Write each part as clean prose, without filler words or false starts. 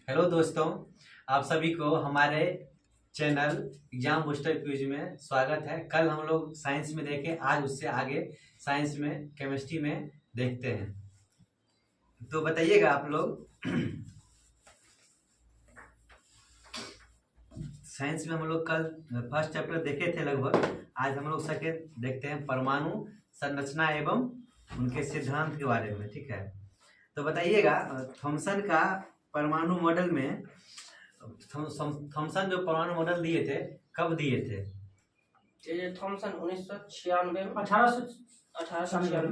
Hello दोस्तों, आप सभी को हमारे चैनल एग्जाम बूस्टर क्विज में स्वागत है। कल हम लोग साइंस में देखे, आज उससे आगे साइंस में केमिस्ट्री में देखते हैं। तो बताइएगा आप लोग साइंस में हम लोग कल फर्स्ट चैप्टर देखे थे लगभग। आज हम लोग सेकेंड देखते हैं, परमाणु संरचना एवं उनके सिद्धांत के बारे में। ठीक है, तो बताइएगा थॉमसन का परमाणु मॉडल में थॉमसन जो परमाणु मॉडल दिए थे कब दिए थे? थॉमसन 1996 में 1896 में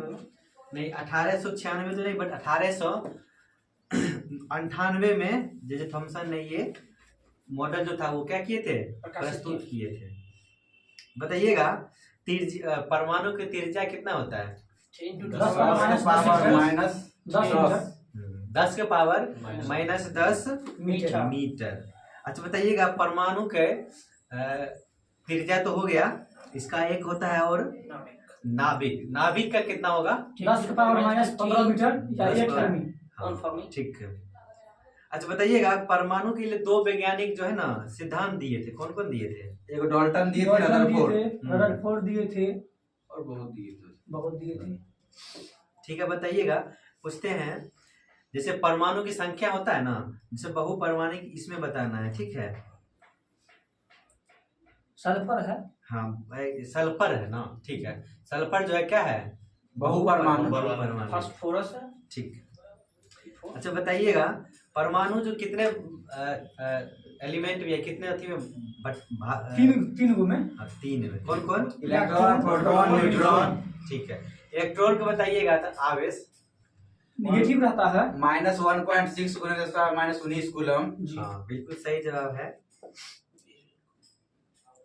नहीं, 1896 तो नहीं, बट 1898 में जैसे थॉमसन ने ये मॉडल जो था वो क्या किए थे, प्रस्तुत किए थे। बताइएगा परमाणु की त्रिज्या कितना होता है? 10 के पावर -10 मीटर। अच्छा बताइएगा परमाणु के त्रिज्या तो हो गया, इसका एक होता है और नाभिक। नाभिक का कितना होगा? 10 के पावर -15 मीटर या 1 फर्मी। ठीक है। अच्छा बताइएगा परमाणु के लिए दो वैज्ञानिक जो है ना सिद्धांत दिए थे, कौन कौन दिए थे? एक डाल्टन दिए थे, रदरफोर्ड दिए थे और बहुत दिए थे। ठीक है, बताइएगा पूछते हैं जैसे परमाणु की संख्या होता है ना, जैसे बहुपरमाणु इसमें बताना है। ठीक है, सल्फर है। हाँ सल्फर है ना। ठीक है, सल्फर जो है क्या है? बहुपरमाणु। फास्फोरस है। ठीक। अच्छा बताइएगा परमाणु जो कितने एलिमेंट में, कितने अथी में तीन गो में। तीन में। कौन कौन? Electron, proton, neutron. ठीक है, इलेक्ट्रॉन को बताइएगा तो आवेश नेगेटिव रहता है। -1.6 -19 कूलम। हाँ बिल्कुल सही जवाब है।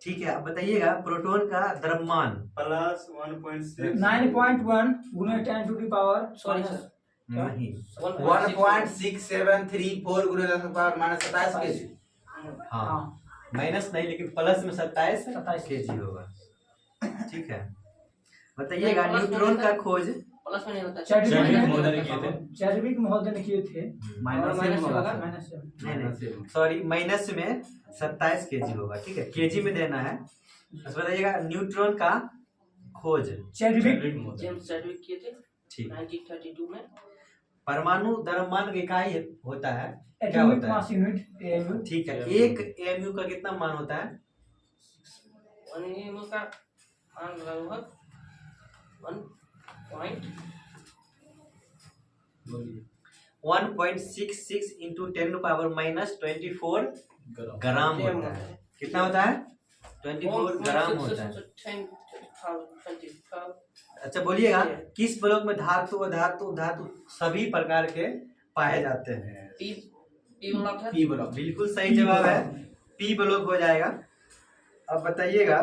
ठीक है, अब बताइएगा प्रोटॉन का द्रव्यमान +1.6 9.1 गुना 10 टू द पावर नहीं। 1.6734 × 10⁻⁻27 केजी। हाँ माइनस नहीं, लेकिन प्लस में 27 केजी होगा। ठीक है, बताइएगा न्यूट्रॉन का खोज प्लस में नहीं होता। चैडविक महोदय ने किए थे। माइनस सॉरी माइनस में 27 केजी होगा। ठीक है, केजी में देना है। बस बताइएगा न्यूट्रॉन का खोज चैडविक जेम्स चैडविक किए थे ठीक 1932 में। परमाणु द्रव्यमान की इकाई होता है, क्या एटॉमिक होता मास है? Unit AMU। ठीक है, एक AMU का कितना मान होता है? 1 AMU का मान लगभग 1.66 इंटू 10⁻⁻24 ग्राम होता है। कितना होता है? 24 ग्राम होता है। अच्छा बोलिएगा किस ब्लॉक में धातु धातु सभी प्रकार के पाए जाते हैं? पी ब्लॉक है। P block. बिल्कुल सही जवाब है, पी ब्लॉक हो जाएगा। अब बताइएगा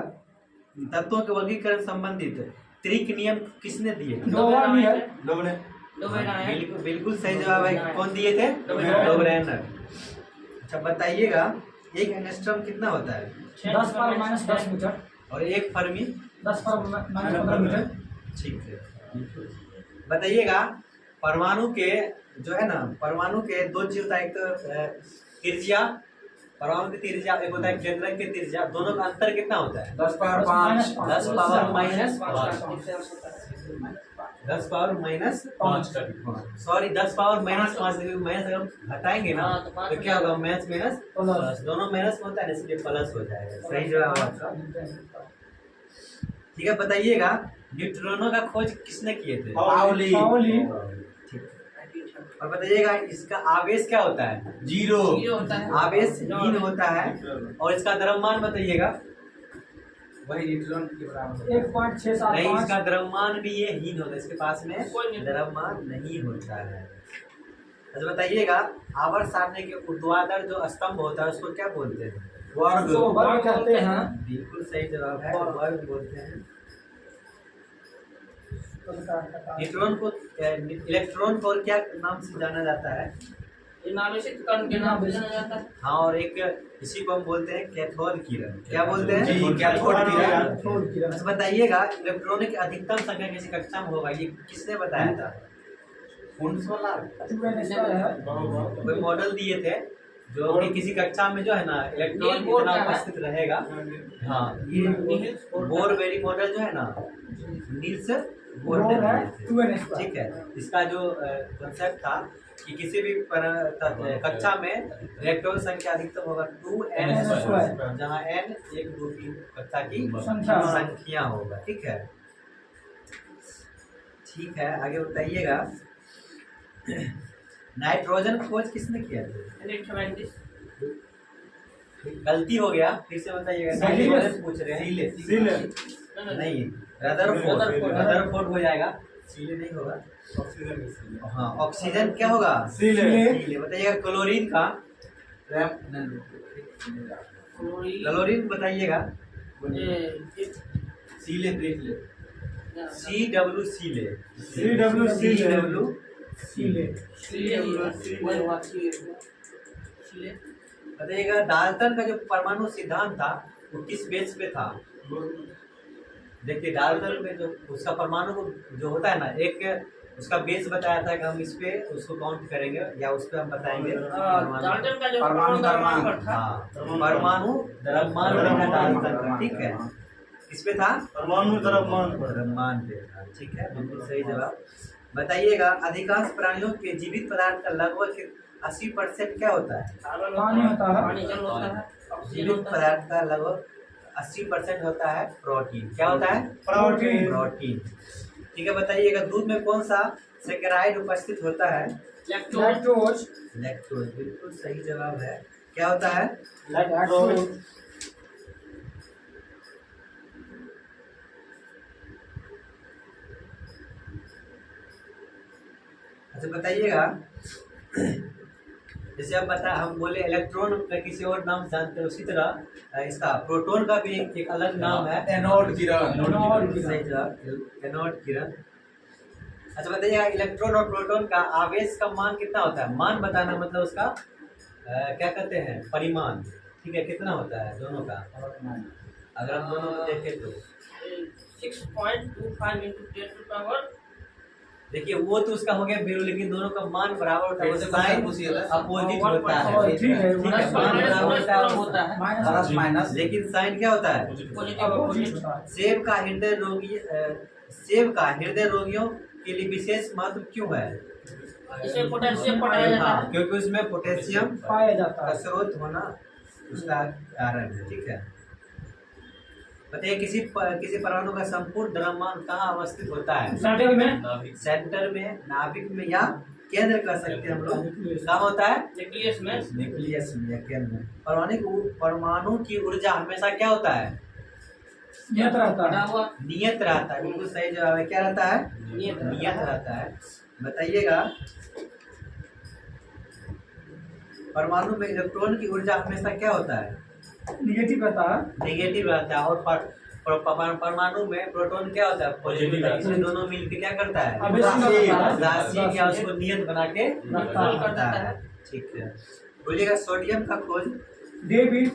तत्वों के वर्गीकरण संबंधित त्रिक नियम किसने दिए थे? बिल्कुल सही जवाब है। कौन दिए थे? डोबरेनर। अच्छा बताइएगा एक एंगस्ट्रॉम कितना होता है? 10 पावर -10 मीटर और एक फर्मी 10 पावर -15 मीटर। ठीक है, बताइएगा परमाणु के जो है ना, परमाणु के दो चीज होता है, एक तो त्रिज्या, परमाणु की त्रिज्या, एक होता है केंद्रक की त्रिज्या। दोनों का अंतर कितना होता है? 10 power 5 10 power -5 sorry 10 power -5 minus अगर हटाएंगे ना तो क्या होगा? माइनस प्लस, दोनों माइनस में होता है इसलिए प्लस हो जाएगा। सही जवाब आपका। ठीक है, बताइएगा न्यूट्रॉनों का खोज किसने किए थे? पाउली। ठीक। और बताइएगा इसका आवेश क्या होता है? 0 होता है। आवेश हीन होता है। और इसका द्रव्यमान बताइएगा। वही न्यूट्रॉन के बराबर है। 1.675 नहीं, इसका द्रव्यमान भी ये हीन होता है, इसके पास में कोई नहीं। द्रव्यमान नहीं होता है। अच्छा बताइएगा आवर्त सारणी के ऊर्ध्वाधर जो स्तंभ होता है उसको क्या बोलते हैं? वर्ग। वर्ग कहते हैं। बिल्कुल सही जवाब है, वर्ग बोलते हैं। न्यूट्रॉन को इलेक्ट्रॉन को और क्या नाम से जाना जाता है? नाभिक कण के नाम से जाना जाता है। हाँ, और एक इसी को हम बोलते हैं कैथोड किरण। क्या बोलते हैं? कैथोड किरण। अच्छा बताइएगा इलेक्ट्रॉन की अधिकतम संख्या किसी कक्षा में होगा, ये किसने बताया था? कोई मॉडल दिए थे जो कि किसी कक्षा में जो है ना इलेक्ट्रॉन नील बोर कितना क्या है? उपस्थित रहेगा। हाँ, ये बोर वेरी मॉडल जो है ना, नील्स बोर बोर है ने 2n स्क्वायर। ठीक है। इसका जो कंसेप्ट था कि किसी भी कक्षा में इलेक्ट्रॉन संख्या अधिकतम होगा 2n स्क्वायर, जहाँ n 1 2 3 कक्षा की संख्या। संख्या होगा। ठीक है, ठीक है, आगे बताइएगा। नाइट्रोजन खोज किसने किया था? 170 गलती हो गया, फिर से बताइएगा। सही है। नाइट्रोजन पूछ रहे हैं। सीले नहीं, रदरफोर्ड रदरफोर्ड। रदरफोर्ड हो जाएगा, सीले नहीं होगा। ऑक्सीजन में सीले हाँ, ऑक्सीजन क्या होगा? सीले सीले। बताइएगा क्लोरीन का, क्लोरीन क्लोरीन बताइएगा। सीले ब्रेक ले CW सीले, CW सीले। CW सीले। बताइएगा डाल्टन का जो परमाणु सिद्धांत था वो किस बेस पे था? देखिए डाल्टन में जो उसका परमाणु जो होता है ना, एक उसका बेस बताया था कि हम इस पे उसको काउंट करेंगे या उस पे हम बताएंगे डाल्टन का जो परमाणु द्रव्यमान पर था, हाँ, परमाणु द्रव्यमान था डाल्टन का। ठीक है, किस पे था? परमाणु द्रव्यमान पर द्रव्यमान पे था। ठीक है, बिल्कुल सही जवाब। बताइएगा अधिकांश प्राणियों के जीवित पदार्थ का लगभग 80% क्या होता है? पानी होता है। पानी जल होता है, ऑक्सीजन जीवित होता है। पदार्थ का लगभग 80% होता है प्रोटीन। क्या होता है? Protein protein. ठीक है, बताइएगा दूध में कौन सा सैकराइड उपस्थित होता है? Lactose lactose. लैक्टोज, बिल्कुल सही जवाब है। क्या होता है? लैक्टोज। अच्छा बताइएगा, जैसे आप बता हम बोले इलेक्ट्रॉन का किसी और नाम जानते हैं, उसी तरह इसका प्रोटॉन का भी एक अलग नाम है। एनोड किरण एनोड किरण। सही जवाब, एनोड किरण। अच्छा बताइएगा इलेक्ट्रॉन और प्रोटॉन का आवेश का मान कितना होता है? मान बताना मतलब उसका क्या कहते हैं? परिमाण। ठीक है, कितना होता है दोनों का? अगर हम दोनों को देखें तो 6.25 into 10 to the power देखिए वो तो उसका हो गया बिरु, लेकिन दोनों का मान बराबर होता है, वैसे साइन पूछिए था। अपोजिट होता है। और ठीक है, ठीक है, मान बराबर होता है, माइनस माइनस लेकिन साइन क्या होता है? पॉजिटिव अपोजिट होता है। सेब का हृदय रोगियों के लिए विशेष महत्व क्यों है? इसे पोटेशियम पढ़ाया जाता हाँ, है। क्योंकि उसमें पोटेशियम पाया जाता का है। स्रोत होना उसका कारण है। ठीक है, बताइए किसी परमाणु का संपूर्ण द्रव्यमान कहाँ अवस्थित होता है? सेंटर में। सेंटर में, नाभिक में, या केंद्र कर सकते हैं हम लोग। कहाँ होता है? न्यूक्लियस में न्यूक्लियस में या केंद्र में। परमाणु की ऊर्जा हमेशा क्या होता है? नियत रहता बना है। हुआ नियत रहता है। बिल्कुल सही जवाब है। क्या रहता है? नियत नियत रहता है। बताइएगा परमाणु में इलेक्ट्रॉन की ऊर्जा हमेशा क्या होता है? निगेटिव रहता है। नेगेटिव रहता है। और परमाणु में प्रोटॉन क्या होता है? पॉजिटिव रहता है। इसलिए दोनों मिलकर क्या करता है? राशि या उसको नियत बना के रखता है। ठीक है, बोलिएगा सोडियम का खोज डेविड।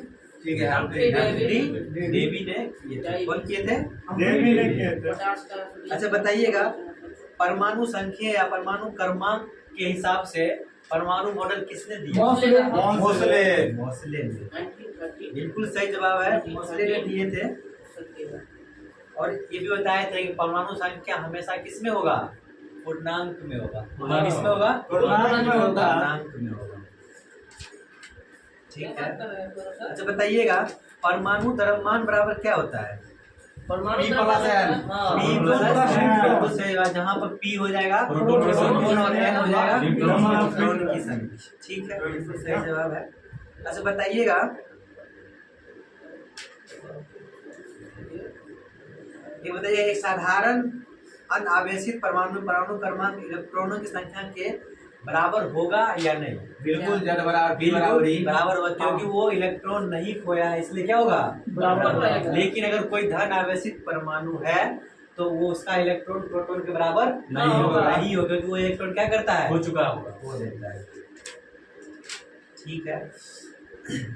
ठीक है हम डेवी ने किए थे। कौन किए थे? देवी ने किए थे। पचास का अच्छा बताइएगा परमाणु संख्या या परमाणु क्रमांक के हिसाब से परमाणु मॉडल किसने दिया? मोसले। मोसले मोसले ने। 1930 बिल्कुल सही जवाब है, मोसले ने दिए थे। और ये भी बताए थे कि परमाणु संख्या हमेशा किस में होगा? पूर्णांक में होगा। किस में होगा? पूर्णांक में होगा। पूर्णांक में होगा। ठीक है, अच्छा बताइएगा परमाणु द्रव्यमान बराबर क्या होता है? परमाणु P प्लस N। हाँ। P प्लस बिल्कुल सही बात। जहाँ पर P हो जाएगा प्रोटॉन की संख्या। प्रोटॉन और N हो जाएगा न्यूट्रॉन की न्यूट्रॉन की संख्या। ठीक है, बिल्कुल सही जवाब है। अच्छा बताइएगा ये बताइए एक साधारण अनावेशित परमाणु क्रमांक इलेक्ट्रॉनों की संख्या के बराबर होगा या नहीं? बिल्कुल जड़ बराबर बिल्कुल बराबरी बराबर होगा, क्योंकि वो इलेक्ट्रॉन नहीं खोया है, इसलिए क्या होगा? बराबर रहेगा। लेकिन अगर कोई धन आवेशित परमाणु है तो वो उसका इलेक्ट्रॉन प्रोटॉन के बराबर नहीं होगा। नहीं होगा, क्योंकि वो इलेक्ट्रॉन क्या करता है? हो चुका होगा। खो देता है। ठीक है,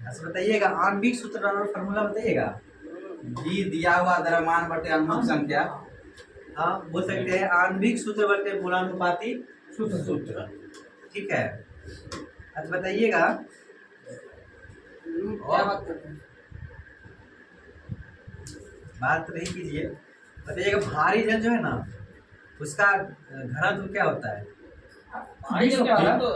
अच्छा बताइएगा आणविक सूत्र और फॉर्मूला बताइएगा। जी दिया हुआ द्रव्यमान बटे अणु संख्या हाँ बोल सकते हैं आणविक सूत्र बटे मूलानुपाती सूत्र। ठीक है। अच्छा बताइएगा क्या बात कर रहे हैं? बात नहीं कीजिए। बताइएगा भारी जल जो है ना उसका घनत्व क्या होता है? भारी जल क्या है? तो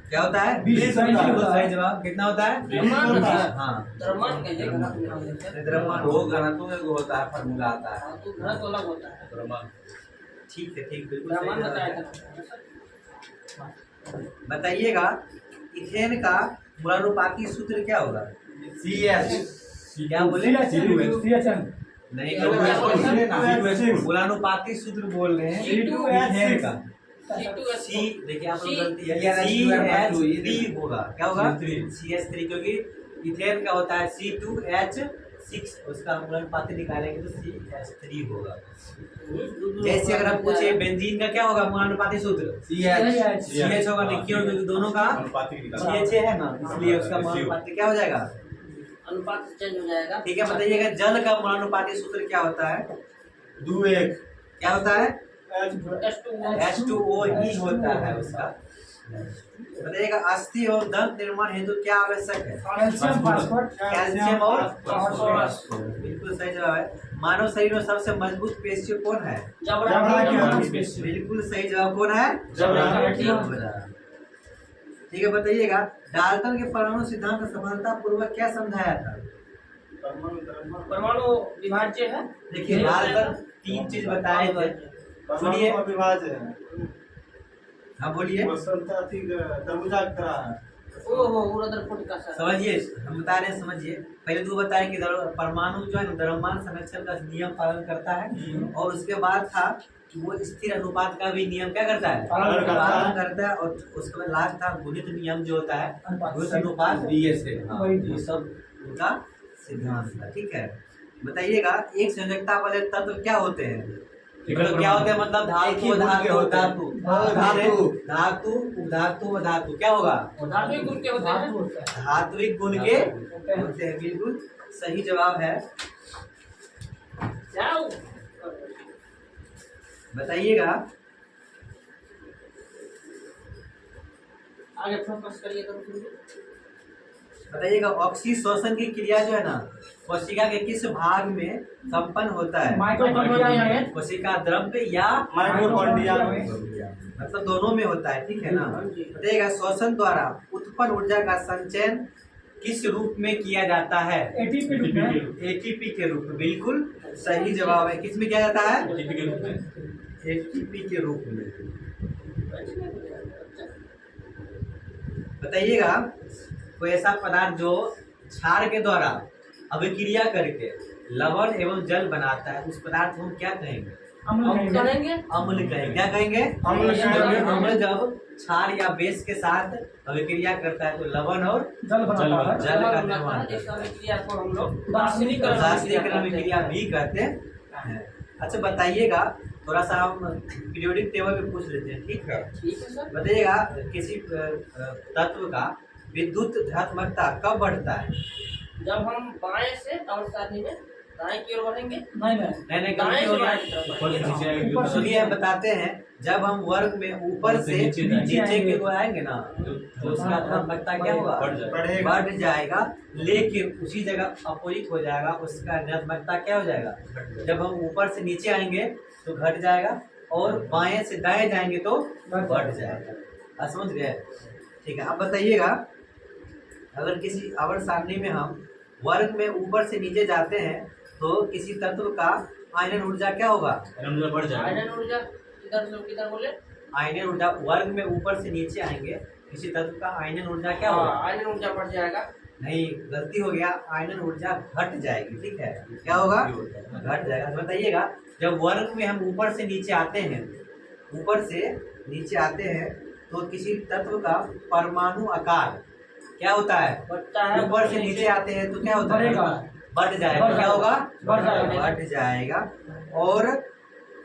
क्या होता है? 20 बिल्कुल सही जवाब। कितना होता है? द्रव्यमान होता है। हाँ द्रव्यमान कहिए, घनत्व नहीं कहिए। द्रव्यमान वो घनत्व में वो होता है, फार्मूला आता है। हाँ, तो घनत्व अलग होता है। ठीक है, ठीक, बिल्कुल द्रव्यमान सही बताया जवाब था। है। बताइएगा इथेन का मूलानुपाती सूत्र क्या होगा? क्या बोले? CHN नहीं, C2H6 मूलानुपाती सूत्र बोल रहे हैं इथेन का। सी देखिए आप लोग गलती है, CH3 होगा। क्या होगा? CH3, क्योंकि इथेन का होता है C2H6, उसका मूलानुपाती निकालेंगे तो CH3 होगा। जैसे अगर हम पूछे बेंजीन का क्या होगा मूलानुपाती सूत्र? CH होगा, नहीं क्यों? क्योंकि दोनों का CH है ना, इसलिए उसका मूलानुपाती क्या हो जाएगा? अनुपात चेंज हो जाएगा। ठीक है। बताइएगा जल का मूलानुपाती सूत्र क्या होता है? 2:1 क्या होता है? H2O H2O ही होता है उसका। बताइएगा अस्थि और दंत निर्माण हेतु क्या आवश्यक है? कैल्शियम फास्फोरेट कैल्शियम और फास्फोरस। बिल्कुल सही जवाब है। मानव शरीर में सबसे मजबूत पेशी कौन है? जबड़ा बिल्कुल सही जवाब कौन है? जबड़ा। ठीक है। बताइएगा डाल्टन के परमाणु सिद्धांत को सफलतापूर्वक क्या समझाया था? परमाणु विभाज्य है। देखिए डाल्टन 3 चीज बताए थे। सुनिए। हाँ बोलिए। ओहो उड़दर फुट का सर। समझिए, हम बता रहे हैं, समझिए। पहले तो बताया कि परमाणु जो है ना द्रव्यमान संरक्षण का नियम पालन करता है, और उसके बाद था कि वो स्थिर अनुपात का भी नियम क्या करता है? पालन करता है। और उसके बाद लास्ट था गुणित नियम जो होता है, गुणित अनुपात से। हाँ, ये सब उनका सिद्धांत था। ठीक है। बताइएगा एक संयोजकता वाले तत्व क्या होते हैं? मतलब क्या होते हैं? मतलब धातु, धातु, धातु, धातु, धातु क्या होगा? धात्विक गुण के होते हैं। धात्विक गुण के होते हैं। बिल्कुल सही जवाब है। जाओ। बताइएगा आगे फोकस करिए तो। बताइएगा ऑक्सीशोषण की क्रिया जो है ना कोशिका के किस भाग में संपन्न होता है? माइटोकॉन्ड्रिया में कोशिका द्रव्य या माइटोकॉन्ड्रिया में। मतलब दोनों में होता है। ठीक है ना। बताइएगा श्वसन द्वारा उत्पन्न ऊर्जा का संचयन किस रूप में किया जाता है? ATP रूप में। एटीपी के रूप में। बिल्कुल सही जवाब है। किस में किया जाता है? एटीपी के रूप में। बताइएगा कोई ऐसा पदार्थ जो क्षार के द्वारा अभिक्रिया करके लवण एवं जल बनाता है, उस पदार्थ को हम क्या कहेंगे? अम्ल करेंगे। अम्ल कहेंगे। क्या कहेंगे? अम्ल कहेंगे। अम्ल जब क्षार या बेस के साथ अभिक्रिया करता है तो लवण और जल बनाता है। जल का निर्माण इस करता है। अभिक्रिया को हम लोग दार्शनिकरण रासायनिक अभिक्रिया भी कहते हैं। अच्छा बताइएगा थोड़ा सा हम पीरियोडिक टेबल में पूछ लेते हैं। ठीक है। ठीक है सर। बताइएगा किसी तत्व का विद्युत धनात्मकता कब बढ़ता है? जब हम बाएं से और सारणी में दाएं की ओर बढ़ेंगे। नहीं नहीं दाएं गलती से हो गया। बाएं की तरफ बढ़ेंगे। ऊपर से सुनिए हम बताते हैं जब हम वर्ग में ऊपर से नीचे की ओर आएंगे ना तो उसका धनात्मकता क्या होगा? बढ़ जाएगा। लेकिन उसी जगह अपोजिट हो जाएगा, उसका ऋणात्मकता क्या हो जाएगा? जब हम ऊपर से नीचे आएंगे तो घट जाएगा, और बाएं से दाएं जाएंगे तो बढ़ जाएगा। आप समझ गए? ठीक है। अब बताइएगा अगर किसी आवर्त सारणी में हम वर्ग में ऊपर से नीचे जाते हैं तो किसी तत्व का आयनन ऊर्जा क्या होगा? बढ़ जाएगा। आयरन ऊर्जा किधर से किधर बोले? आयनन ऊर्जा वर्ग में ऊपर से नीचे आएंगे किसी तत्व का आयनन ऊर्जा क्या होगा? आयरन ऊर्जा बढ़ जाएगा। नहीं गलती हो गया, आयनन ऊर्जा घट जाएगी। ठीक है। क्या होगा? घट जाएगा। तो बताइएगा जब वर्ग में हम ऊपर से नीचे आते हैं, ऊपर से नीचे आते हैं तो किसी तत्व का परमाणु आकार क्या होता है? बढ़ता है। ऊपर से नीचे आते हैं तो क्या होता है? बढ़ेगा। बढ़ जाएगा। क्या होगा? बढ़ जाएगा। बढ़ जाएगा। और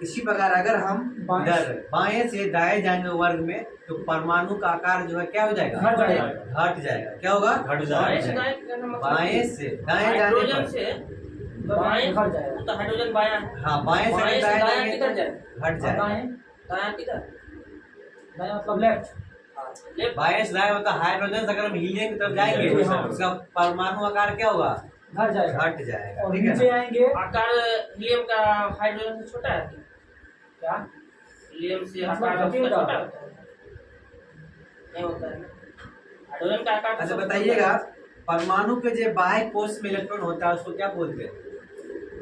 इसी प्रकार अगर हम इधर बाएं से दाएं जाएंगे वर्ग में तो परमाणु का आकार जो है क्या हो जाएगा? घट जाएगा। घट जाएगा। क्या होगा? घट बाएं से जाएगा। दाएं करना मतलब बाएं से दाएं जाने हाइड्रोजन पर से बाएं घट जाएगा। तो हाइड्रोजन बायां है। हाँ बाएं से बाएं से दाएं दायां जाएंगे किधर तो जाए? घट जाएगा। दाएं दायां किधर? दाएं मतलब लेफ्ट। हाँ, लेफ्ट बाएं से दाएं मतलब हाइड्रोजन अगर हम हीलियम की तरफ जाएंगे हाँ। उसका परमाणु आकार क्या होगा? घट जाएगा घट जाएगा। और ठीक है नीचे ना? आएंगे आकार हीलियम का हाइड्रोजन से छोटा है क्या हीलियम से मतलब आकार उसका घटेगा। छोटा होता है नहीं होता है हाइड्रोजन का आकार तो अच्छा सबसे बताइएगा, परमाणु के जो बाएं कोष में इलेक्ट्रॉन होता है उसको क्या बोलते हैं?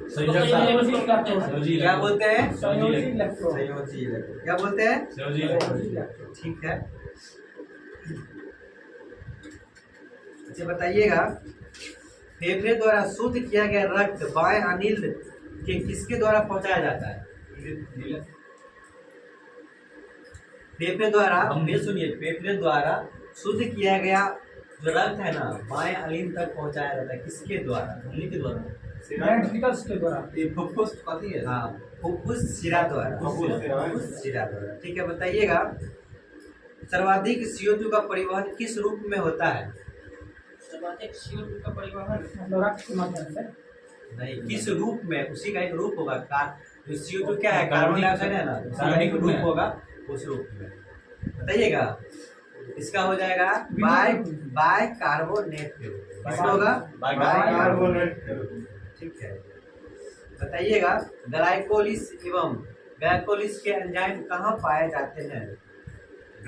छोटा होता है। संयोजी इलेक्ट्रॉन क्या बोलते हैं? संयोजी इलेक्ट्रॉन संयोजी इलेक्ट्रॉन। क्या बोलते हैं? ठीक है। अच्छा बताइएगा, फेफड़े द्वारा शुद्ध किया गया रक्त बाएं अनिल के किसके द्वारा पहुंचाया जाता है? फेफड़े द्वारा, ये सुनिए, फेफड़े द्वारा शुद्ध किया गया जो रक्त है ना बाएं अनिल तक पहुंचाया जाता है किसके द्वारा? उंगली के द्वारा? वेंट्रिकल्स के द्वारा ये फुफ्फुस कथी है? हाँ, फुफ्फुस शिरा द्वारा। फुफ्फुस शिरा द्वारा। ठीक है बताइएगा, सर्वाधिक CO2 का परिवहन किस रूप में होता है? सर्वाधिक CO2 का परिवहन मतलब रक्त के माध्यम से नहीं, किस रूप में? उसी का एक रूप होगा। जो CO2 क्या है? कार्बन डाइऑक्साइड है ना, उसी का एक रूप होगा उस रूप में। बताइएगा, इसका हो जाएगा बाय कार्बोनेट। किसका होगा? ठीक है। बताइएगा, ग्लाइकोलिस के एंजाइम कहाँ पाए जाते हैं?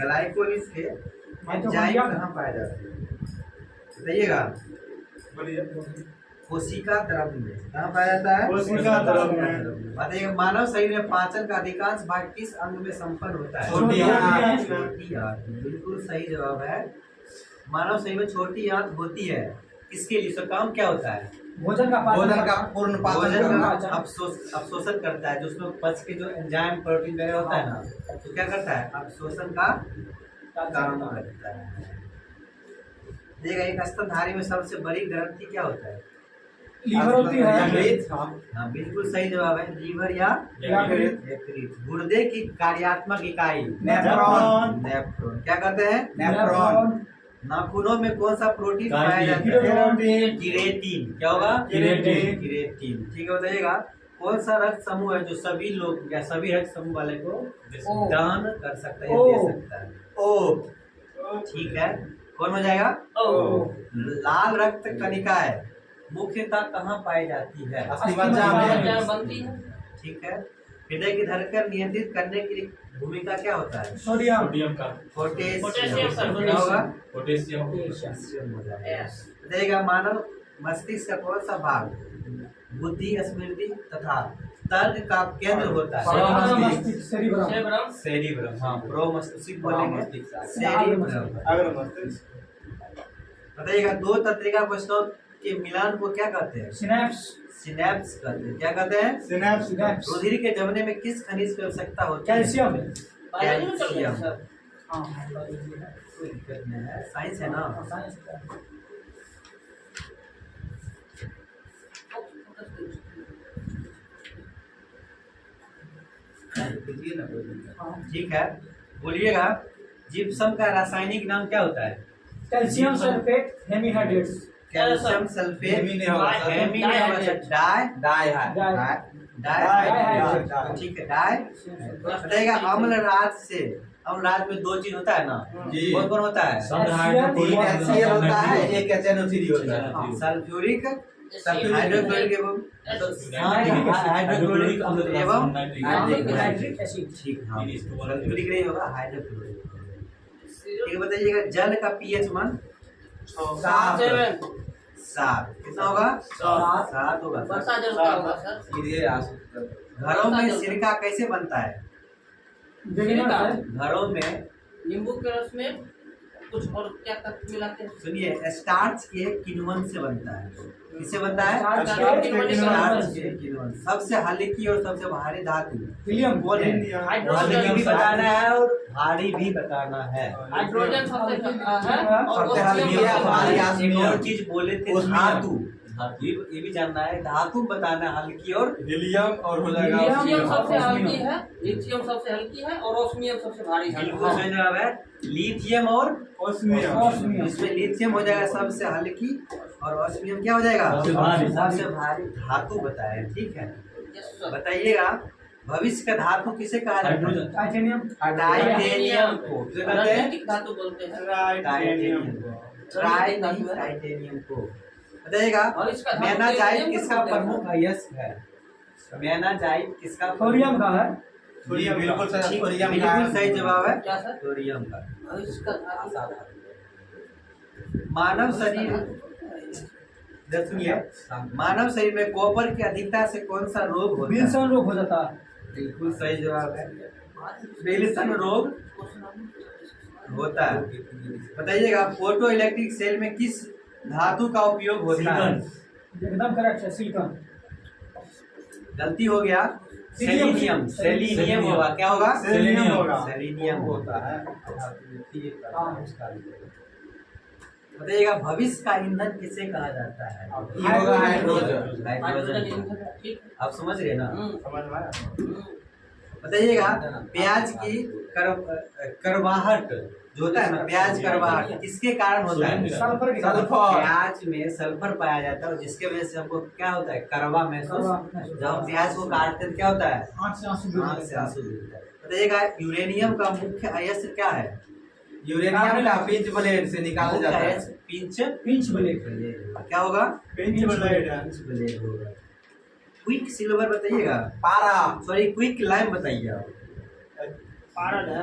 ग्लाइकोलिस के एंजाइम कहाँ पाए जाते हैं? बताइएगा, कोशिका द्रव्य में। कहाँ पाया जाता है? कोशिका द्रव्य में। बताइएगा, मानव शरीर में पाचन का अधिकांश भाग किस अंग में संपन्न होता है? छोटी आंत। छोटी आंत। बिल्कुल सही जवाब है। मानव शरीर में छोटी आंत होती है। इसके लिए इसका काम क्या होता है? भोजन का भोजन का पूर्ण पाचन भोजन करना। का अवशोषण करता है, जो उसमें पच के जो एंजाइम प्रोटीन वगैरह होता है ना, तो क्या करता है? अवशोषण का काम करता है। देखिएगा, एक स्तनधारी में सबसे बड़ी ग्रंथि क्या होता है? लीवर होती है यकृत। हाँ बिल्कुल सही जवाब है, लीवर या यकृत। यकृत। गुर्दे की कार्यात्मक इकाई नेफ्रॉन। नेफ्रॉन। क्या कहते हैं? नेफ्रॉन। नाखूनों में कौन सा प्रोटीन पाया जाता है? किरेटिन। क्या होगा? किरेटिन। किरेटिन। ठीक है बताइएगा, कौन सा रक्त समूह है जो सभी लोग या सभी रक्त समूह वाले को ओ। दान कर सकता है या ओ। दे सकता है? ओ। ठीक है, कौन हो जाएगा? ओ लाल रक्त कणिकाएं मुख्यतः कहाँ पाई जाती है? अस्थिमज्जा में। क्या बनती है ठीक है। हृदय की धड़कन नियंत्रित करने की भूमिका क्या होता है? Sodium potassium. पोटेशियम, सर, क्या होगा? पोटेशियम। पोटेशियम हो जाएगा। यस बताइएगा, मानव मस्तिष्क का कौन सा भाग बुद्धि, स्मृति तथा तर्क का केंद्र होता है? Cerebrum cerebrum cerebrum. हाँ, प्रो मस्तिष्क बोलेंगे। सेरिब्रम। सेरिब्रम। अगर मस्तिष्क बताइएगा, दो तंत्रिका कोशिकाओं के मिलान को क्या कहते हैं? सिनेप्स सिनेप्स कहते हैं। क्या कहते हैं? सिनेप्स। रुधिर के जमने में किस खनिज की आवश्यकता होती है? कैल्शियम बायोलॉजी में चलते हैं सर हाँ कोई दिक्कत नहीं है, साइंस है ना। साइंस ठीक है, बोलिएगा, जिप्सम का रासायनिक नाम क्या होता है? Calcium sulphate hemihydrates calcium sulphate. Hemi नहीं होगा सर। हेमी नहीं होगा सर, डाई डाई है। डाई। ठीक है, डाई। बताइएगा, अम्ल राज में दो चीज होता है ना, जी। कौन कौन होता है? एक HCl होता है, एक HNO3 होता है। सल्फ्यूरिक, सल्फ्यूरिक हाइड्रोक्लोरिक एवं हाइड्रोक्लोरिक एवं नाइट्रिक एसिड ठीक। हाँ, सल्फ्यूरिक नहीं होगा, हाइड्रोक्लोरिक। ठीक है, बताइएगा, जल का pH मान 7 7 कितना होगा? 7 होगा। वर्षा जल का होगा सर ये आसु- घरों में सिरका कैसे बनता है? बिगिनर घरों में नींबू के रस में कुछ और क्या तत्व मिलाते हैं सुनिए, स्टार्च के किण्वन से बनता है। किससे बनता है? स्टार्च स्टार्च के के किण्वन। सबसे हल्की और सबसे भारी धातु हीलियम कौन है? हल्की भी बताना है और भारी भी बताना है। हाइड्रोजन सबसे है और सबसे हल्की ऑक्सीजन है हमारी सबसे एक और आसमान। चीज बोले थे, उसमें धातु। ये भी जानना है, धातु बताना है, हल्की और हीलियम और हो जाएगा लिथियम सबसे ऑक्सीजन। हल्की है लिथियम सबसे हल्की है और ऑस्मियम सबसे भारी है बिल्कुल सही जवाब है, लिथियम और ओस्मियम। इसमें लिथियम हो जाएगा सबसे हल्की और ऑस्मियम क्या हो जाएगा? सबसे भारी। सबसे भारी धातु बताए। ठीक है, यस सर बताइएगा, भविष्य का धातु किसे कहा जाता है? हाइड्रोजन। टाइटेनियम टाइटेनियम को किसे कहते हैं? रणनीतिक धातु बोलते हैं। टाइटेनियम को। टाइटेनियम को बताइएगा। और इसका धातु मैनाजाइट टाइटेनियम किसका को बोलते हैं। प्रमुख अयस्क है? मैनाजाइट किसका थोरियम का है। थोरियम बिल्कुल सही, थोरियम का बिल्कुल सही जवाब है क्या सर? थोरियम का। और इसका धातु मानव शरीर सुनिए, मानव शरीर में कॉपर की अधिकता से कौन सा रोग होता है? विल्सन रोग हो जाता है। बिल्कुल सही जवाब है विल्सन रोग होता है। बताइएगा फोटो इलेक्ट्रिक सेल में किस धातु का उपयोग होता है? एकदम करेक्ट है, सिलिकॉन। गलती हो गया, सेलिनियम। सेलिनियम होगा, क्या होगा? सेलिनियम होगा। सेलिनियम होगा। होता है। बताइएगा भविष्य का ईंधन किसे कहा जाता है? ये होगा हाइड्रोजन। हाइड्रोजन। ठीक। आप समझ रहे ना? समझ में आया? बताइएगा प्याज की करवाहट जो होता है ना, प्याज करवाहट किसके कारण होता है? सल्फर के सल्फर। प्याज में सल्फर पाया जाता है और जिसके वजह से हमको क्या होता है? करवा महसूस। जब हम प्याज को काटते हैं तो क्या होता है? आँख से आंसू आँख से आंसू गिरता है। बताइएगा यूरेनियम का मुख्य अयस्क क्या है? यूरेनियम का पिंच ब्लेड से निकाला मुख्य जाता है। अयस्क पिंच पिंच ब्लेड। क्या होगा? पिंच ब्लेड है। पिंच ब्लेड होगा। क्विक सिल्वर बताइएगा, पारा। सॉरी क्विक लाइम बताइए आप। पारद है।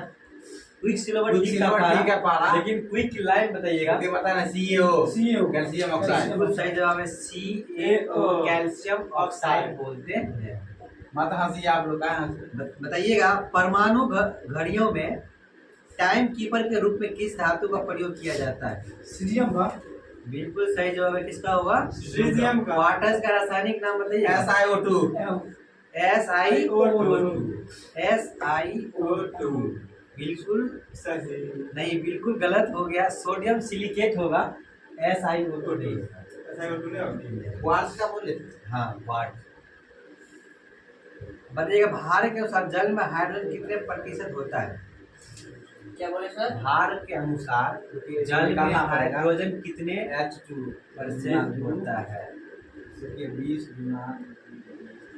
क्विक सिल्वर Quick silver ठीक है, पारा। लेकिन क्विक लाइम बताइएगा। ये पता ना CaO CO कैल्शियम ऑक्साइड। बिल्कुल सही जवाब है CaO कैल्शियम ऑक्साइड बोलते हैं। मत हंसी आप लोग, कहाँ हंसी? बताइएगा परमाणु घड़ियों में टाइम कीपर के रूप में किस धातु का प्रयोग किया जाता है? सीरियम का। बिल्कुल सही जवाब है, किसका होगा? सीरियम का। वाटर्स का रासायनिक नाम बताइए। SiO2। SiO2 बिल्कुल सही। नहीं, बिल्कुल गलत हो गया। सोडियम सिलिकेट होगा, SiO2 नहीं। SiO2 नहीं होती। क्वार्ट्ज का बोले थे। हाँ वाट। बताइएगा भार के अनुसार जल में हाइड्रोजन कितने प्रतिशत होता है? क्या बोले सर? भार के अनुसार जल में निकालना पड़ेगा। हाइड्रोजन कितने H2 परसेंट होता है? 20 गुना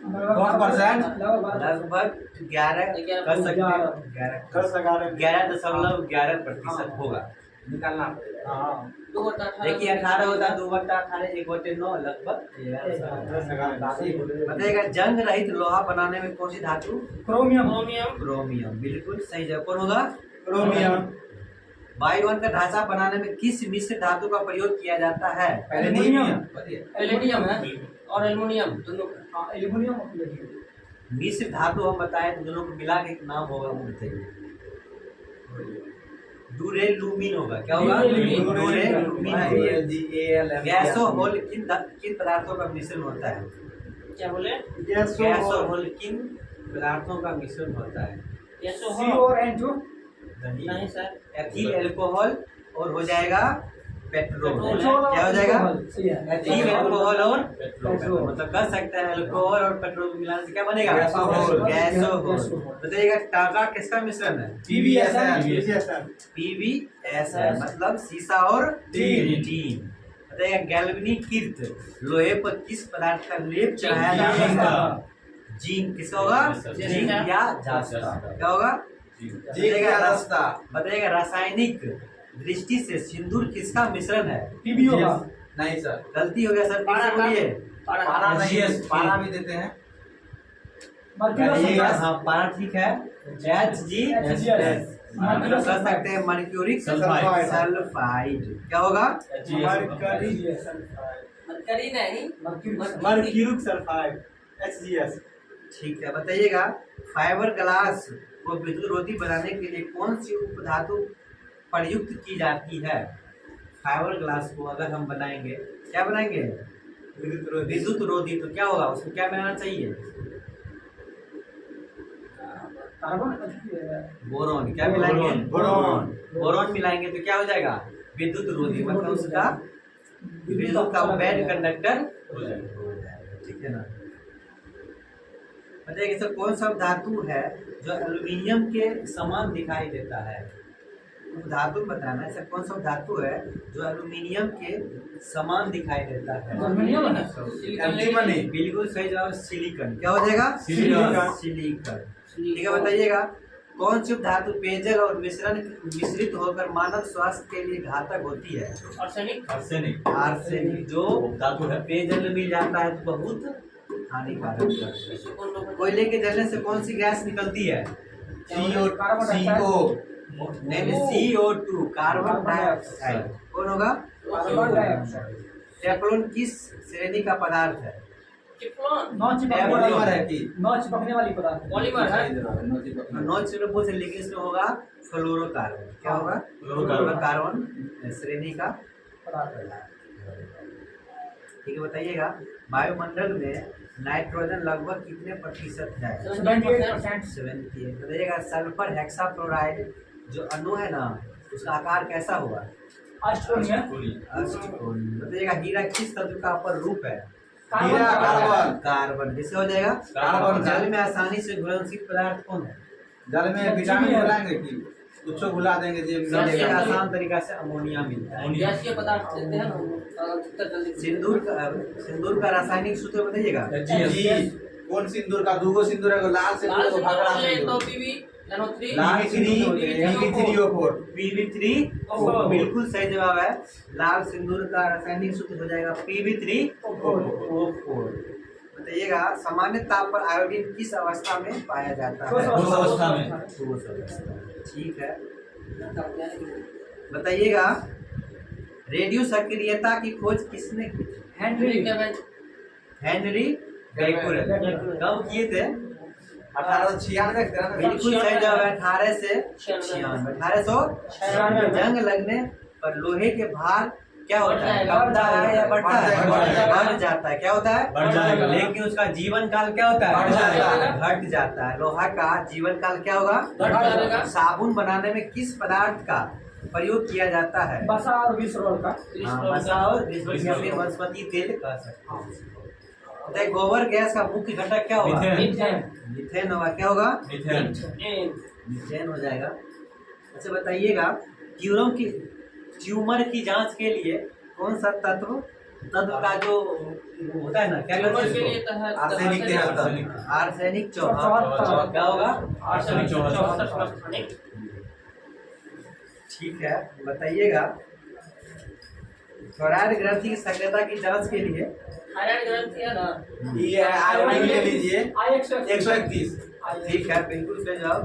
10%। लगभग 11 कर सकते हैं। 11.11% होगा। निकालना पड़ेगा। हाँ। 2/18 देखिए 18 होता है, 2/18 1/9 लगभग 11। बताइएगा जंग रहित लोहा बनाने में कौन सी धातु? क्रोमियम। क्रोमियम। क्रोमियम। बिल्कुल सही जवाब कौन होगा? क्रोमियम। वायुमंडल का ढांचा बनाने में किस मिश्र धातु का प्रयोग किया जाता है? पैलेडियम। बताइए। पैलेडियम है और एल्युमिनियम दोनों का। हाँ, एल्युमिनियम और प्लेटिनम। मिश्र धातु हम बताएं तो दोनों को मिला के एक नाम होगा, वो बताइए। डुरेलुमिन होगा, क्या होगा? डुरेलुमिन। डुरेलुमिन होगा। GAL गैसो होल किन पदार्थों का मिश्रण होता है? क्या बोले? गैसो होल किन पदार्थों का मिश्रण होता है? यशो CO हो। और N2। नहीं सर। एथिल अल्कोहल और हो जाएगा पेट्रोल। पेट्रोल। क्या हो जाएगा? सही है। एथिल अल्कोहल और पेट्रोल। मतलब कर सकते हैं अल्कोहल और पेट्रोल को मिलाने से क्या बनेगा? गैसोहोल। गैसोहोल। बताइएगा टाका किसका मिश्रण है? PVSN। PVSN मतलब सीसा और टीन। बताइएगा गैल्वेनिकीकृत लोहे पर किस पदार्थ का लेप चढ़ाया जाता है? जिंक। किसका होगा? जिंक या जास्ता। क्या होगा? बताइएगा रासायनिक दृष्टि से सिंदूर किसका मिश्रण है? PBO का। नहीं सर, गलती हो गया सर, फिर से बोलिए। पारा नहीं है, पारा भी देते हैं। मर्क्यूरी। हाँ पारा ठीक है। HgS मतलब कर सकते हैं मर्क्यूरिक सल्फाइड। क्या होगा? मरकरी नहीं। Mercuric sulphide HgS। ठीक है। बताइएगा फाइबर ग्लास को विद्युत रोधी बनाने के लिए कौन सी उपधातु प्रयुक्त की जाती है? फाइबर ग्लास को अगर हम बनाएंगे, क्या बनाएंगे? विद्युत रोधी। तो क्या होगा उसमें, क्या बनाना चाहिए? कार्बन। बोरॉन। क्या मिलाएंगे? बोरॉन। बोरॉन मिलाएंगे तो क्या हो जाएगा? विद्युत रोधी। मतलब उसका विद्युत का बैड कंडक्टर हो जाएगा। ठीक है ना? बताइए सर कौन सा धातु है जो एल्युमिनियम के समान दिखाई देता है? धातु बताना, ऐसा कौन सा धातु है जो एल्यूमिनियम के समान दिखाई देता है? एल्युमिनियम है। एंटीमनी। बिल्कुल सही जवाब सिलिकॉन। क्या हो जाएगा? सिलिकॉन। सिलिकॉन। ठीक है, बताइएगा कौन सी धातु पेयजल और मिश्रित होकर मानव स्वास्थ्य के लिए घातक होती है? आर्सेनिक। आर्सेनिक। आर्सेनिक जो धातु है पेयजल में मिल जाता है तो बहुत हानिकारक है। इसको कौन लोग कोयले के जलने से कौन सी गैस निकलती है? CO नहीं, CO2 कार्बन डाइऑक्साइड। कौन होगा? Carbon dioxide. टेफ्लॉन किस श्रेणी का पदार्थ है? टेफ्लॉन। पॉलीमर है कि नौ चिपकने वाली पदार्थ। पॉलीमर है। नॉन चिपकल से, लेकिन इसमें होगा फ्लोरोकार्बन। क्या होगा? फ्लोरोकार्बन श्रेणी का पदार्थ। ठीक है, बताइएगा वायुमंडल में नाइट्रोजन लगभग कितने प्रतिशत है? 78%। 78। बताइएगा सल्फर हेक्साफ्लोराइड जो अणु है ना उसका आकार कैसा होगा? अष्टकोणीय। अष्टकोणीय। बताइएगा हीरा किस तत्व का अपर रूप है? हीरा कार्बन। कार्बन। किससे हो जाएगा? कार्बन। जल में आसानी से घुलनशील पदार्थ कौन है? जल में विटामिन मिलाएंगे कि कुछ घुला देंगे जे सबसे मिलेगा। आसान तरीका से अमोनिया मिलता है। गैसीय पदार्थ देते हैं ना अधिकतर जल्दी। सिंदूर का रासायनिक सूत्र बताइएगा। जी कौन सिंदूर का? दूगो सिंदूर है, लाल सिंदूर लाल को से भगड़ा ले तो सिंदूर। पीवी NO3 लाल सिंदूर PB3O4। PB3 बिल्कुल सही जवाब है। लाल सिंदूर का रासायनिक सूत्र हो जाएगा PB3O4। बताइएगा सामान्य ताप पर आयोडीन किस अवस्था में पाया जाता है? ठोस अवस्था में। ठोस अवस्था। ठीक है, बताइएगा रेडियो सक्रियता की खोज किसने की? हेनरी। हेनरी बैकुरेल। कब किए थे? 1896 बिल्कुल सही जवाब है 1896। जंग लगने पर लोहे के भार क्या होता है? कमता है या बढ़ता है? बढ़ जाता है। क्या होता है? बढ़ जाएगा। लेकिन उसका जीवन काल क्या होता है? बढ़ जाएगा। घट जाता है। लोहा का जीवन काल क्या होगा? घट जाएगा। साबुन बनाने में किस पदार्थ का प्रयोग किया जाता है? बसा और विसरोल का। हाँ, बसा और जिसमें वनस्पति तेल कह सकते हैं। बताइए गोबर गैस का मुख्य घटक क्या होगा? मीथेन। मीथेन होगा। क्या होगा? मीथेन। मीथेन हो जाएगा। अच्छा बताइएगा ट्यूमर की जांच के लिए कौन सा तत्व का जो होता है ना क्या कहते ट्यूमर के हैं लिए उसको? तहत आर्सेनिक 73। आर्सेनिक 74। क्या होगा? आर्सेनिक 74। ठीक है, बताइएगा थोराइड ग्रंथि की सक्रियता की जांच के लिए थायराइड ग्रंथि है ना। ये आयोडीन ले लीजिए I131। 131। ठीक है, बिल्कुल सही जवाब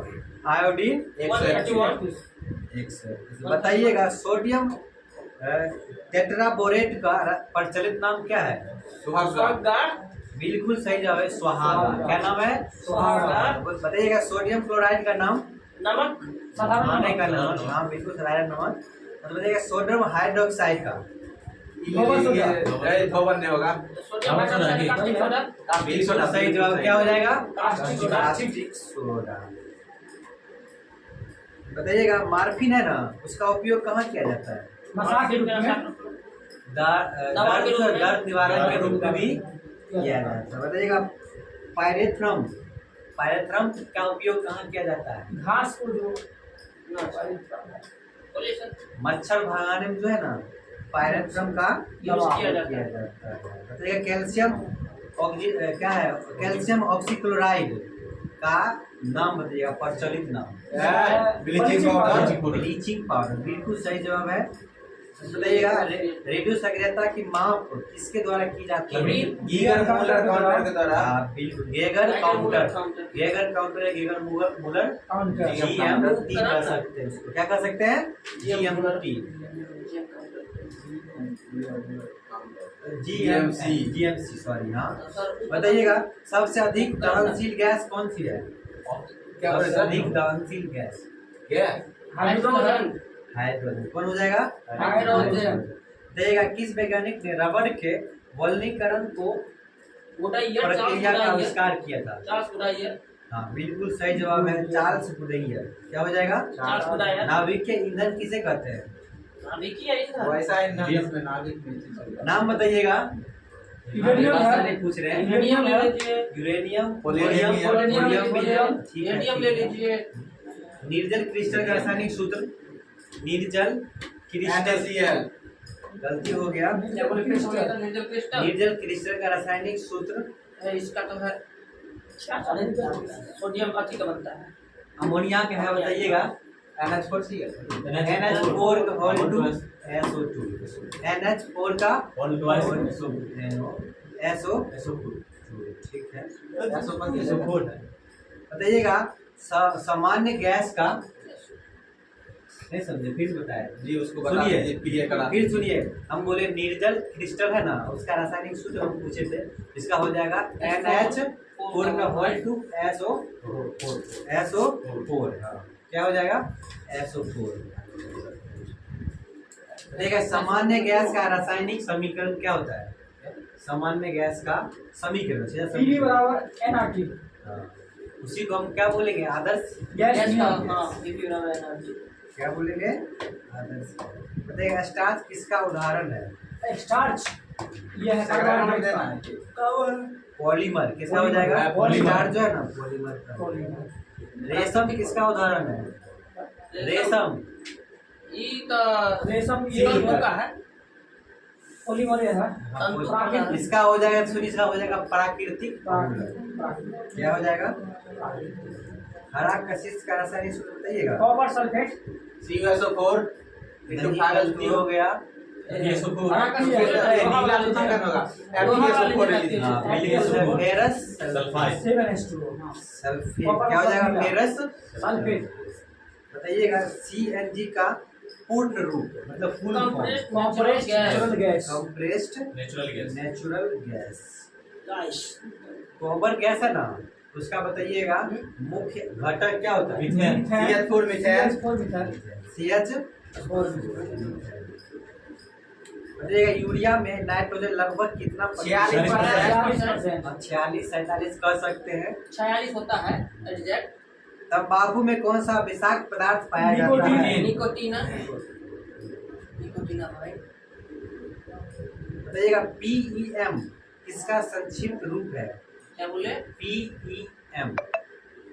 आयोडीन 131। 100। बताइएगा सोडियम टेट्राबोरेट का प्रचलित नाम क्या है? सुहागा। बिल्कुल सही जवाब है सुहागा। क्या नाम है? सुहागा। बताइएगा सोडियम क्लोराइड का नाम? नमक। खाने का नमक। हाँ बिल्कुल साधारण नमक। तो बताइएगा सोडियम हाइड्रोक्साइड का? धोबन नहीं होगा। Sodium hydroxide caustic soda. बिल्कुल सही जवाब क्या हो जाएगा? Caustic soda. Caustic soda. बताइएगा मार्फिन है ना उसका उपयोग कहाँ किया जाता है? मसाज के रूप में। दवा के रूप में। दर्द निवारण के रूप में भी किया जाता है। बताइएगा पायरेथ्रम का उपयोग कहाँ किया जाता है? घास को जो पोल्यूशन। मच्छर भगाने में जो है ना पायरेथ्रम का यूज किया जाता है। बताइएगा क्या है कैल्शियम ऑक्सीक्लोराइड का नाम बताइएगा प्रचलित नाम? Bleaching powder. बिल्कुल सही जवाब है। बताइएगा रेडियो सक्रियता की माप किसके द्वारा की जाती है? गीगर मूलर काउंटर के द्वारा। बिल्कुल गेगर काउंटर या गेगर मूलर काउंटर। GMT कह सकते हैं उसको। क्या कह सकते हैं? GMT। GMC sorry. हाँ बताइएगा सबसे अधिक दहनशील गैस कौन सी है? सबसे अधिक दहनशील गैस हाइड्रोजन। हाइड्रोजन। कौन हो जाएगा? हाइड्रोजन। देखिएगा किस वैज्ञानिक ने रबड़ के वल्कनीकरण को गुडाइयर। प्रक्रिया का आविष्कार किया था? चार्ल्स गुडाइयर। हाँ बिल्कुल सही जवाब है चार्ल्स गुडाइयर। क्या हो जाएगा? चार्ल्स गुडाइयर। नाभिक के ईंधन किसे कहते हैं? नाभिकीय है इधर। वैसा ही नाभिक में नाम बताइएगा। यूरेनियम है। नहीं पूछ रहे हैं। यूरेनियम ले लीजिए। यूरेनियम पोलोनियम, पोलोनियम यूरेनियम ले लीजिए। निर्जल क्रिस्टल का रासायनिक सूत्र? निर्जल क्रिस्टल, NaCl गलती हो गया। क्या बोले क्रिस्टल, निर्जल क्रिस्टल। निर्जल क्रिस्टल का रासायनिक सूत्र इसका तो है सोडियम अति का बनता है। अमोनिया का है, बताइएगा। NH4Cl NH4 का होल टू SO2, NH4 का All twice SO, ठीक है। SO4 बताइएगा सामान्य गैस का, नहीं समझे फिर बताए जी उसको बता सुनिए, दीजिए पीए करा फिर सुनिए। हम बोले निर्जल क्रिस्टल है ना, उसका रासायनिक सूत्र हम पूछे थे, इसका हो जाएगा NH4 का होल टू SO4, क्या हो जाएगा SO4। देखिए सामान्य गैस का रासायनिक समीकरण क्या होता है? सामान्य गैस का समीकरण पीवी बराबर NRT। हाँ, उसी को हम क्या बोलेंगे? आदर्श गैस गैस का नियम। हाँ पीवी बराबर एनर्जी। क्या बोलेंगे? आदर्श। बताइएगा स्टार्च किसका उदाहरण है? स्टार्च ये है कार्बोहाइड्रेट का। पॉलीमर किसका हो जाएगा? पॉलीमर। स्टार्च जो है ना पॉलीमर का। पॉलीमर। रेशम किसका उदाहरण है? रेशम ई का रेशम ये ये का है। पॉलीमर ये है। प्राकृतिक। इसका हो जाएगा, सुनिए इसका हो जाएगा प्राकृतिक। प्राकृतिक। क्या हो जाएगा? हरा कशिश का रासायनिक सूत्र बताइएगा। Copper sulphate. CuSO4 नहीं, गलती हो गया। हरा का नीला सूत्रांकन होगा FeSO4 हाँ, फेरस सल्फाइड 7H2O। सल्फेट क्या हो जाएगा? Ferrous sulphate. बताइएगा CNG का पूर्ण रूप मतलब full form. Compressed natural gas. Compressed natural gas. Natural gas. Guys गोबर गैस है ना, उसका बताइएगा मुख्य घटक क्या होता है? Methane. CH4 methane. CH4 methane. CH। और बताइएगा यूरिया में नाइट्रोजन लगभग कितना? 46%। 46-47 कह सकते हैं। 46 होता है एग्जैक्ट। तंबाकू में कौन सा विषाक्त पदार्थ पाया जाता है? निकोटीना। निकोटीना भाई। बताइएगा PEM इसका संक्षिप्त रूप है? क्या बोले? PEM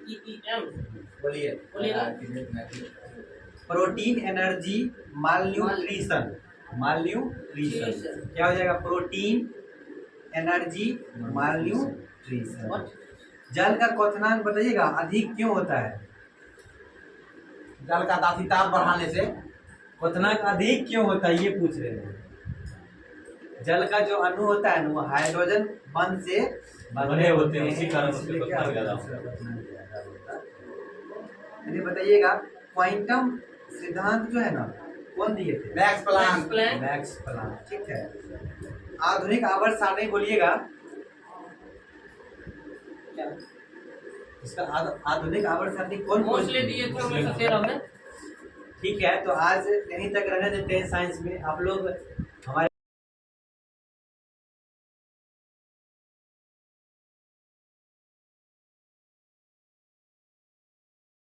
EEM बोलिए बोलिएगा। Protein energy malnutrition. मालन्यूट्रिशन क्या हो जाएगा? Protein energy malnutrition. जल का क्वथनांक बताइएगा अधिक क्यों होता है? जल का दातिताप बढ़ाने से क्वथनांक अधिक क्यों होता है ये पूछ रहे हैं। जल का जो अणु होता है ना वो हाइड्रोजन बंध से बने होते हैं, उसी कारण उसके इसलिए क्या क्वथनांक ज्यादा होता है? चलिए बताइएगा क्वांटम सिद्धांत जो है ना कौन दिए थे? Max Planck. Planck. Max Planck, ठीक है। आधुनिक आवर्त सारणी बोलिएगा। क्या? इसका आधुनिक आवर्त सारणी कौन मोस्टली दिए थे 1913 में। ठीक है, तो आज यहीं तक रहने देते हैं साइंस में। आप लोग